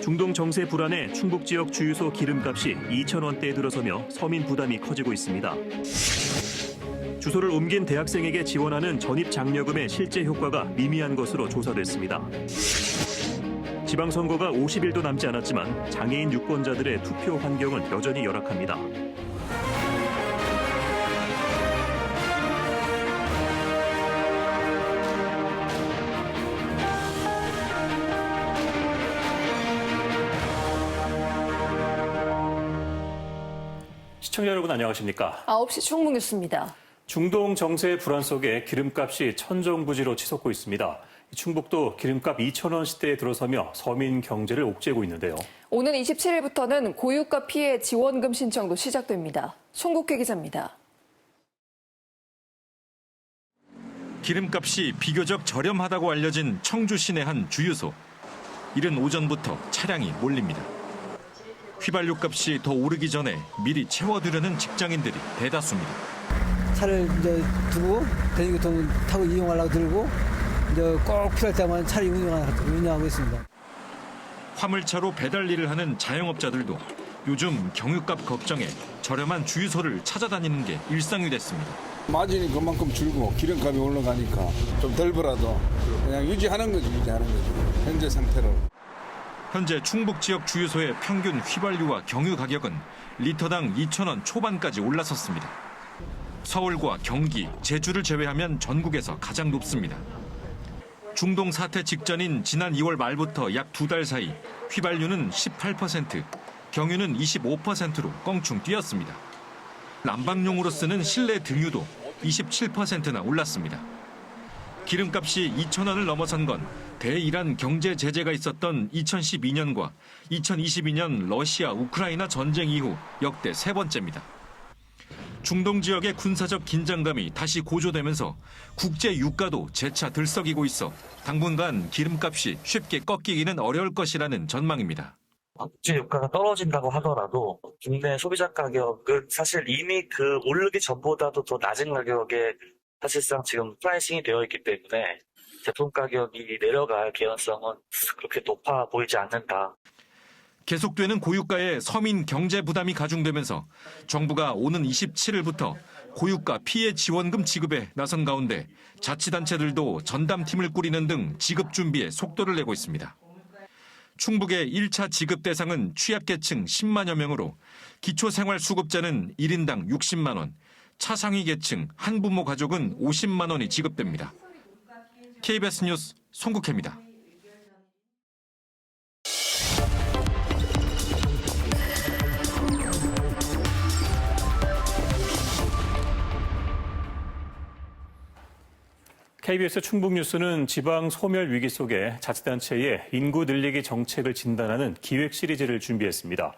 중동 정세 불안에 충북 지역 주유소 기름값이 2,000원대에 들어서며 서민 부담이 커지고 있습니다. 주소를 옮긴 대학생에게 지원하는 전입 장려금의 실제 효과가 미미한 것으로 조사됐습니다. 지방선거가 50일도 남지 않았지만 장애인 유권자들의 투표 환경은 여전히 열악합니다. 시청자 여러분 안녕하십니까? 9시 충북 뉴스입니다. 중동 정세의 불안 속에 기름값이 천정부지로 치솟고 있습니다. 충북도 기름값 2,000원 시대에 들어서며 서민 경제를 옥죄고 있는데요. 오는 27일부터는 고유가 피해 지원금 신청도 시작됩니다. 송국회 기자입니다. 기름값이 비교적 저렴하다고 알려진 청주 시내 한 주유소. 이른 오전부터 차량이 몰립니다. 휘발유 값이 더 오르기 전에 미리 채워두려는 직장인들이 대다수입니다. 차를 이제 두고 대중교통 타고 이용하려고 들고 이제 꼭 필요할 때만 차를 운영하고 있습니다. 화물차로 배달 일을 하는 자영업자들도 요즘 경유값 걱정에 저렴한 주유소를 찾아다니는 게 일상이 됐습니다. 마진이 그만큼 줄고 기름값이 올라가니까 좀 덜 벌어도 그냥 유지하는 거지. 현재 상태로. 현재 충북 지역 주유소의 평균 휘발유와 경유 가격은 리터당 2,000원 초반까지 올라섰습니다. 서울과 경기, 제주를 제외하면 전국에서 가장 높습니다. 중동 사태 직전인 지난 2월 말부터 약 2달 사이 휘발유는 18%, 경유는 25%로 껑충 뛰었습니다. 난방용으로 쓰는 실내 등유도 27%나 올랐습니다. 기름값이 2,000원을 넘어선 건 대이란 경제 제재가 있었던 2012년과 2022년 러시아 우크라이나 전쟁 이후 역대 세 번째입니다. 중동 지역의 군사적 긴장감이 다시 고조되면서 국제 유가도 재차 들썩이고 있어 당분간 기름값이 쉽게 꺾이기는 어려울 것이라는 전망입니다. 국제 유가가 떨어진다고 하더라도 국내 소비자 가격은 사실 이미 그 오르기 전보다도 더 낮은 가격에 사실상 지금 프라이싱이 되어 있기 때문에 제품 가격이 내려갈 개연성은 그렇게 높아 보이지 않는다. 계속되는 고유가에 서민 경제 부담이 가중되면서 정부가 오는 27일부터 고유가 피해 지원금 지급에 나선 가운데 자치단체들도 전담팀을 꾸리는 등 지급 준비에 속도를 내고 있습니다. 충북의 1차 지급 대상은 취약계층 10만여 명으로 기초생활수급자는 1인당 60만 원, 차상위 계층 한부모 가족은 50만 원이 지급됩니다. KBS 뉴스 송국혜입니다. KBS 충북 뉴스는 지방 소멸 위기 속에 자치단체의 인구 늘리기 정책을 진단하는 기획 시리즈를 준비했습니다.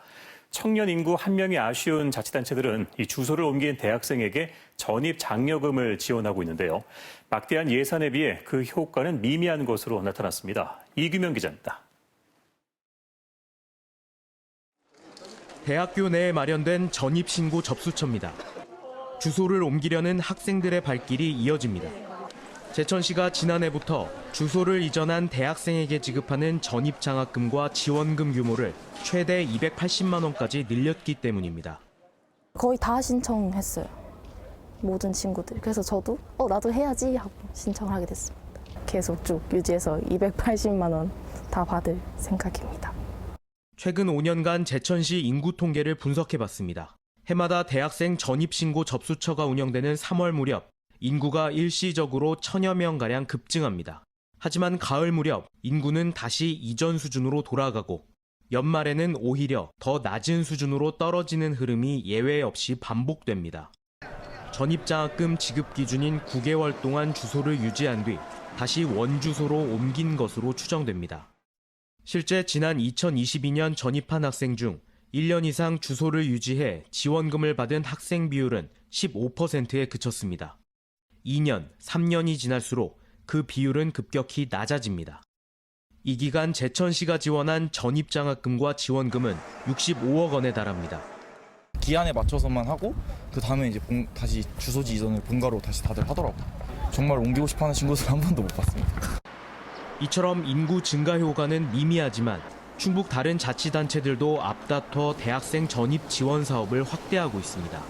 청년 인구 1명이 아쉬운 자치단체들은 이 주소를 옮긴 대학생에게 전입 장려금을 지원하고 있는데요. 막대한 예산에 비해 그 효과는 미미한 것으로 나타났습니다. 이규명 기자입니다. 대학교 내에 마련된 전입신고 접수처입니다. 주소를 옮기려는 학생들의 발길이 이어집니다. 제천시가 지난해부터 주소를 이전한 대학생에게 지급하는 전입장학금과 지원금 규모를 최대 280만 원까지 늘렸기 때문입니다. 거의 다 신청했어요. 모든 친구들. 그래서 저도 나도 해야지 하고 신청을 하게 됐습니다. 계속 쭉 유지해서 280만 원 다 받을 생각입니다. 최근 5년간 제천시 인구 통계를 분석해봤습니다. 해마다 대학생 전입신고 접수처가 운영되는 3월 무렵 인구가 일시적으로 1,000여 명가량 급증합니다. 하지만 가을 무렵 인구는 다시 이전 수준으로 돌아가고 연말에는 오히려 더 낮은 수준으로 떨어지는 흐름이 예외 없이 반복됩니다. 전입장학금 지급 기준인 9개월 동안 주소를 유지한 뒤 다시 원주소로 옮긴 것으로 추정됩니다. 실제 지난 2022년 전입한 학생 중 1년 이상 주소를 유지해 지원금을 받은 학생 비율은 15%에 그쳤습니다. 2년, 3년이 지날수록 그 비율은 급격히 낮아집니다. 이 기간 제천시가 지원한 전입장학금과 지원금은 65억 원에 달합니다. 기한에 맞춰서만 하고 그 다음에 이제 다시 주소지 이전을 본가로 다시 다들 하더라고요. 정말 옮기고 싶어하는 친구들 한 번도 못 봤습니다. 이처럼 인구 증가 효과는 미미하지만 충북 다른 자치단체들도 앞다퉈 대학생 전입 지원 사업을 확대하고 있습니다.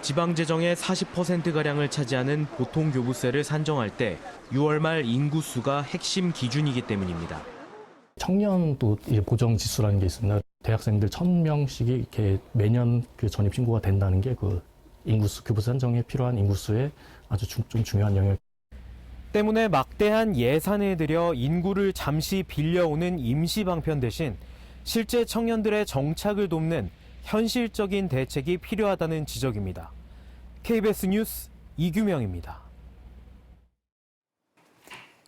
지방재정의 40%가량을 차지하는 보통교부세를 산정할 때 6월 말 인구수가 핵심 기준이기 때문입니다. 청년도 보정 지수라는 게 있습니다. 대학생들 1,000명씩이 이렇게 매년 그 전입 신고가 된다는 게 그 인구수 교부세 산정에 필요한 인구수에 아주 좀 중요한 영역. 때문에 막대한 예산을 들여 인구를 잠시 빌려오는 임시 방편 대신 실제 청년들의 정착을 돕는 현실적인 대책이 필요하다는 지적입니다. KBS 뉴스 이규명입니다.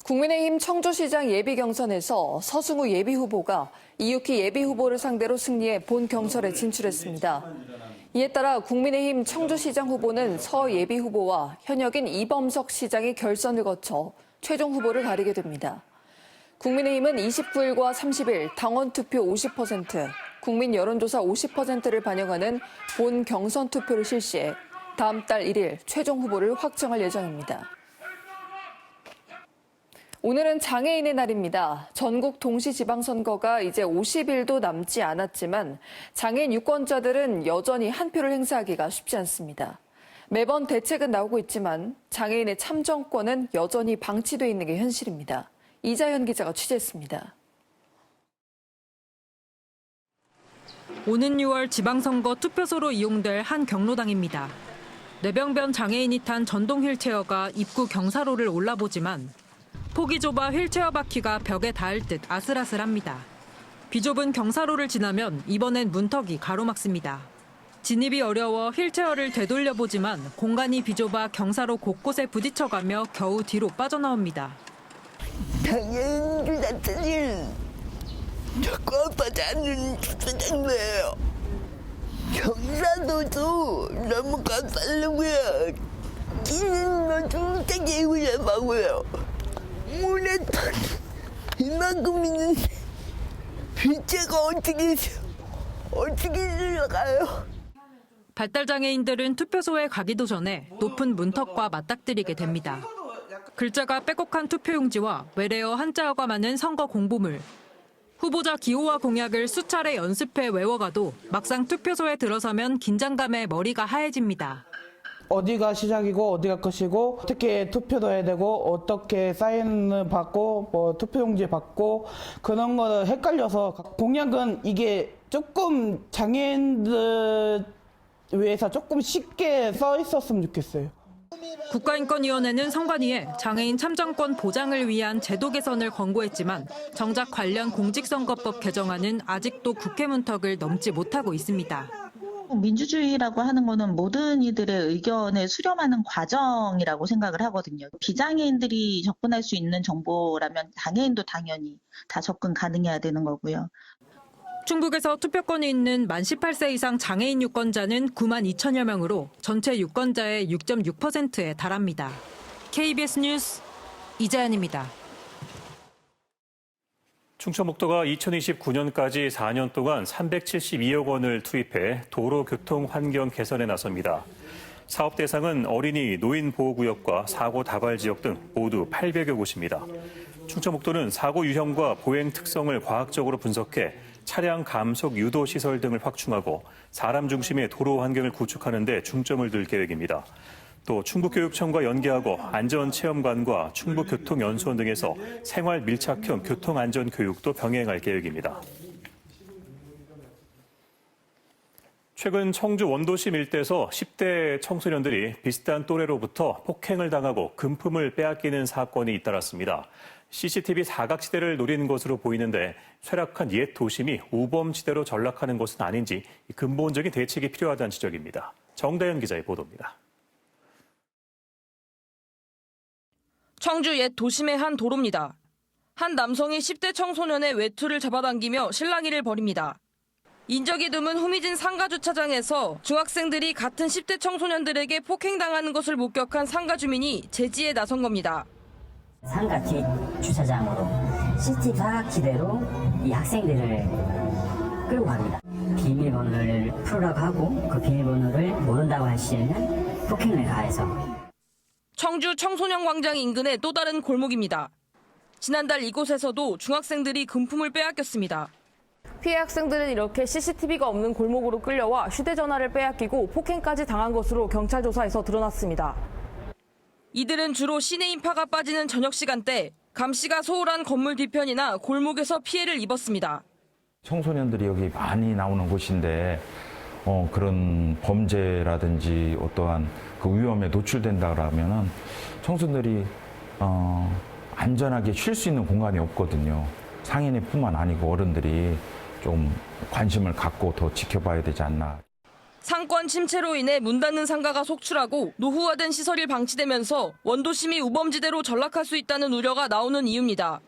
국민의힘 청주시장 예비경선에서 서승우 예비후보가 이육희 예비후보를 상대로 승리해 본경선에 진출했습니다. 이에 따라 국민의힘 청주시장 후보는 서 예비후보와 현역인 이범석 시장이 결선을 거쳐 최종 후보를 가리게 됩니다. 국민의힘은 29일과 30일 당원 투표 50%, 국민 여론조사 50%를 반영하는 본 경선 투표를 실시해 다음 달 1일 최종 후보를 확정할 예정입니다. 오늘은 장애인의 날입니다. 전국 동시지방선거가 이제 50일도 남지 않았지만 장애인 유권자들은 여전히 한 표를 행사하기가 쉽지 않습니다. 매번 대책은 나오고 있지만 장애인의 참정권은 여전히 방치돼 있는 게 현실입니다. 이자현 기자가 취재했습니다. 오는 6월 지방선거 투표소로 이용될 한 경로당입니다. 뇌병변 장애인이 탄 전동 휠체어가 입구 경사로를 올라보지만 폭이 좁아 휠체어 바퀴가 벽에 닿을 듯 아슬아슬합니다. 비좁은 경사로를 지나면 이번엔 문턱이 가로막습니다. 진입이 어려워 휠체어를 되돌려보지만 공간이 비좁아 경사로 곳곳에 부딪혀가며 겨우 뒤로 빠져나옵니다. 장애인 자체는 적합하지 않은 주차장이에요. 경사도도 너무 가파르고요. 끼는 거 주차장이 위험하고요. 문에 이만큼 있는데 빗자가 어떻게 들어가요? 발달장애인들은 투표소에 가기도 전에 높은 문턱과 맞닥뜨리게 됩니다. 글자가 빼곡한 투표용지와 외래어 한자어가 많은 선거 공보물. 후보자 기호와 공약을 수차례 연습해 외워가도 막상 투표소에 들어서면 긴장감에 머리가 하얘집니다. 어디가 시작이고 어디가 끝이고 어떻게 투표도 해야 되고 어떻게 사인을 받고 뭐 투표용지 받고 그런 거 헷갈려서 공약은 이게 조금 장애인들 위해서 조금 쉽게 써 있었으면 좋겠어요. 국가인권위원회는 선관위에 장애인 참정권 보장을 위한 제도 개선을 권고했지만 정작 관련 공직선거법 개정안은 아직도 국회 문턱을 넘지 못하고 있습니다. 민주주의라고 하는 거는 모든 이들의 의견을 수렴하는 과정이라고 생각을 하거든요. 비장애인들이 접근할 수 있는 정보라면 장애인도 당연히 다 접근 가능해야 되는 거고요. 충북에서 투표권이 있는 만 18세 이상 장애인 유권자는 9만 2천여 명으로 전체 유권자의 6.6%에 달합니다. KBS 뉴스 이자연입니다. 충청북도가 2029년까지 4년 동안 372억 원을 투입해 도로 교통 환경 개선에 나섭니다. 사업 대상은 어린이, 노인 보호구역과 사고 다발 지역 등 모두 800여 곳입니다. 충청북도는 사고 유형과 보행 특성을 과학적으로 분석해 차량 감속 유도 시설 등을 확충하고 사람 중심의 도로 환경을 구축하는 데 중점을 둘 계획입니다. 또 충북교육청과 연계하고 안전체험관과 충북교통연수원 등에서 생활 밀착형 교통안전교육도 병행할 계획입니다. 최근 청주 원도심 일대에서 10대 청소년들이 비슷한 또래로부터 폭행을 당하고 금품을 빼앗기는 사건이 잇따랐습니다. CCTV 사각지대를 노리는 것으로 보이는데 쇠락한 옛 도심이 우범지대로 전락하는 것은 아닌지 근본적인 대책이 필요하다는 지적입니다. 정다현 기자의 보도입니다. 청주 옛 도심의 한 도로입니다. 한 남성이 10대 청소년의 외투를 잡아당기며 실랑이를 벌입니다. 인적이 드문 후미진 상가주차장에서 중학생들이 같은 10대 청소년들에게 폭행당하는 것을 목격한 상가 주민이 제지에 나선 겁니다. 상가 뒷 주차장으로 CCTV 사각지대로 이 학생들을 끌고 갑니다. 비밀번호를 풀으라고 하고 그 비밀번호를 모른다고 할 시에는 폭행을 가해서. 청주 청소년 광장 인근의 또 다른 골목입니다. 지난달 이곳에서도 중학생들이 금품을 빼앗겼습니다. 피해 학생들은 이렇게 CCTV가 없는 골목으로 끌려와 휴대전화를 빼앗기고 폭행까지 당한 것으로 경찰 조사에서 드러났습니다. 이들은 주로 시내 인파가 빠지는 저녁 시간대 감시가 소홀한 건물 뒤편이나 골목에서 피해를 입었습니다. 청소년들이 여기 많이 나오는 곳인데 그런 범죄라든지 어떠한 그 위험에 노출된다라면은 청소년들이 안전하게 쉴 수 있는 공간이 없거든요. 상인뿐만 아니고 어른들이 좀 관심을 갖고 더 지켜봐야 되지 않나. 상권 침체로 인해 문 닫는 상가가 속출하고 노후화된 시설이 방치되면서 원도심이 우범지대로 전락할 수 있다는 우려가 나오는 이유입니다.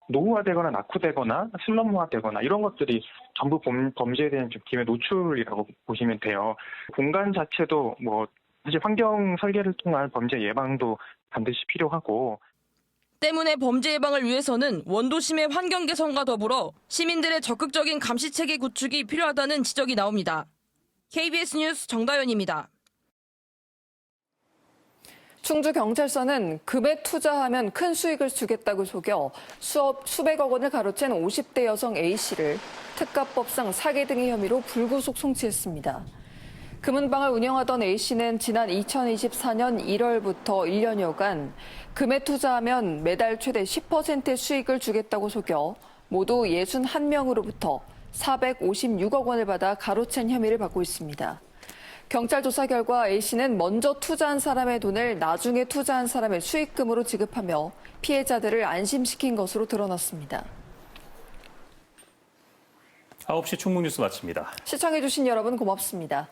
노후화되거나 낙후되거나 슬럼화되거나 이런 것들이 전부 범죄에 대한 김의 노출이라고 보시면 돼요. 공간 자체도 사실 환경 설계를 통한 범죄 예방도 반드시 필요하고. 때문에 범죄 예방을 위해서는 원도심의 환경 개선과 더불어 시민들의 적극적인 감시 체계 구축이 필요하다는 지적이 나옵니다. KBS 뉴스 정다연입니다. 충주경찰서는 금에 투자하면 큰 수익을 주겠다고 속여 수백억 원을 가로챈 50대 여성 A씨를 특가법상 사기 등의 혐의로 불구속 송치했습니다. 금은방을 운영하던 A씨는 지난 2024년 1월부터 1년여간 금에 투자하면 매달 최대 10%의 수익을 주겠다고 속여 모두 61명으로부터 456억 원을 받아 가로챈 혐의를 받고 있습니다. 경찰 조사 결과 A씨는 먼저 투자한 사람의 돈을 나중에 투자한 사람의 수익금으로 지급하며 피해자들을 안심시킨 것으로 드러났습니다. 9시 충북 뉴스 마칩니다. 시청해주신 여러분 고맙습니다.